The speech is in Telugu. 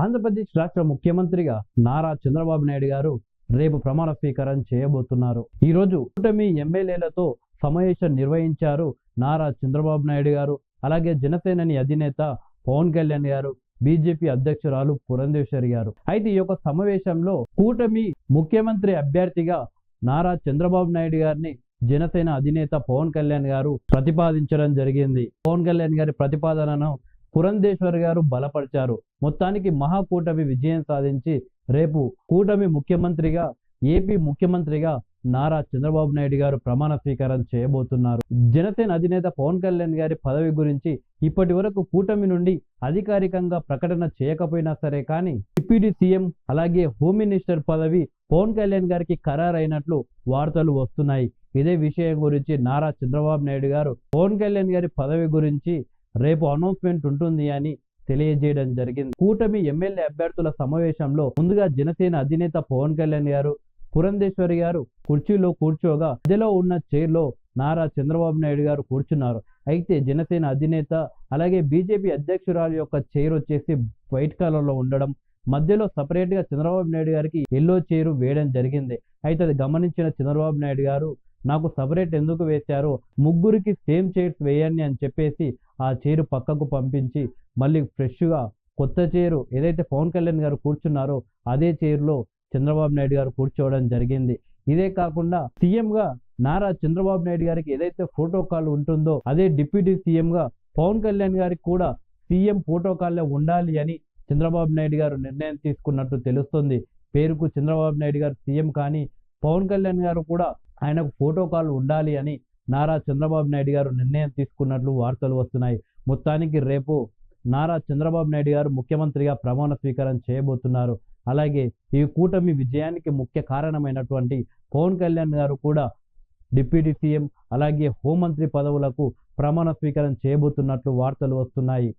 ఆంధ్రప్రదేశ్ రాష్ట్ర ముఖ్యమంత్రిగా నారా చంద్రబాబు నాయుడు గారు రేపు ప్రమాణ స్వీకారం చేయబోతున్నారు. ఈ రోజు కూటమి ఎమ్మెల్యేలతో సమావేశం నిర్వహించారు నారా చంద్రబాబు నాయుడు గారు. అలాగే జనసేనని అధినేత పవన్ కళ్యాణ్ గారు, బీజేపీ అధ్యక్షురాలు పురంధేశ్వరి గారు. అయితే ఈ యొక్క సమావేశంలో కూటమి ముఖ్యమంత్రి అభ్యర్థిగా నారా చంద్రబాబు నాయుడు గారిని జనసేన అధినేత పవన్ కళ్యాణ్ గారు ప్రతిపాదించడం జరిగింది. పవన్ కళ్యాణ్ గారి ప్రతిపాదనను పురంధేశ్వరి గారు బలపరిచారు. మొత్తానికి మహాకూటమి విజయం సాధించి రేపు కూటమి ముఖ్యమంత్రిగా, ఏపీ ముఖ్యమంత్రిగా నారా చంద్రబాబు నాయుడు గారు ప్రమాణ స్వీకారం చేయబోతున్నారు. జనసేన అధినేత పవన్ కళ్యాణ్ గారి పదవి గురించి ఇప్పటి వరకు కూటమి నుండి అధికారికంగా ప్రకటన చేయకపోయినా సరే కానీ డిప్యూటీ సీఎం అలాగే హోమ్ మినిస్టర్ పదవి పవన్ కళ్యాణ్ గారికి ఖరారైనట్లు వార్తలు వస్తున్నాయి. ఇదే విషయం గురించి నారా చంద్రబాబు నాయుడు గారు పవన్ కళ్యాణ్ గారి పదవి గురించి రేపు అనౌన్స్మెంట్ ఉంటుంది అని తెలియజేయడం జరిగింది. కూటమి ఎమ్మెల్యే అభ్యర్థుల సమావేశంలో ముందుగా జనసేన అధినేత పవన్ కళ్యాణ్ గారు, పురంధేశ్వరి గారు కుర్చీలో కూర్చోగా మధ్యలో ఉన్న చైర్లో నారా చంద్రబాబు నాయుడు గారు కూర్చున్నారు. అయితే జనసేన అధినేత అలాగే బీజేపీ అధ్యక్షురాలు యొక్క చైర్ వచ్చేసి వైట్ కలర్ లో ఉండడం, మధ్యలో సపరేట్ గా చంద్రబాబు నాయుడు గారికి ఎల్లో చైర్ వేయడం జరిగింది. అయితే అది గమనించిన చంద్రబాబు నాయుడు గారు, నాకు సపరేట్ ఎందుకు వేశారు, ముగ్గురికి సేమ్ చైర్స్ వేయండి అని చెప్పేసి ఆ చైర్ పక్కకు పంపించి మళ్ళీ ఫ్రెష్ గా కొత్త చైరు ఏదైతే పవన్ కళ్యాణ్ గారు కూర్చున్నారో అదే చైర్లో చంద్రబాబు నాయుడు గారు కూర్చోవడం జరిగింది. ఇదే కాకుండా సీఎం గా నారా చంద్రబాబు నాయుడు గారికి ఏదైతే ప్రోటోకాల్ ఉంటుందో అదే డిప్యూటీ సీఎం గా పవన్ కళ్యాణ్ గారికి కూడా సీఎం ప్రోటోకాల్ ఉండాలి అని చంద్రబాబు నాయుడు గారు నిర్ణయం తీసుకున్నట్టు తెలుస్తుంది. పేరుకు చంద్రబాబు నాయుడు గారు సీఎం కానీ పవన్ కళ్యాణ్ గారు కూడా ఆయనకు ప్రోటోకాల్ ఉండాలి అని నారా చంద్రబాబు నాయుడు గారు నిర్ణయం తీసుకున్నట్లు వార్తలు వస్తున్నాయి. మొత్తానికి రేపు నారా చంద్రబాబు నాయుడు గారు ముఖ్యమంత్రిగా ప్రమాణ స్వీకారం చేయబోతున్నారు. అలాగే ఈ కూటమి విజయానికి ముఖ్య కారణమైనటువంటి పవన్ కళ్యాణ్ గారు కూడా డిప్యూటీ సీఎం అలాగే హోంమంత్రి పదవులకు ప్రమాణ స్వీకారం చేయబోతున్నట్లు వార్తలు వస్తున్నాయి.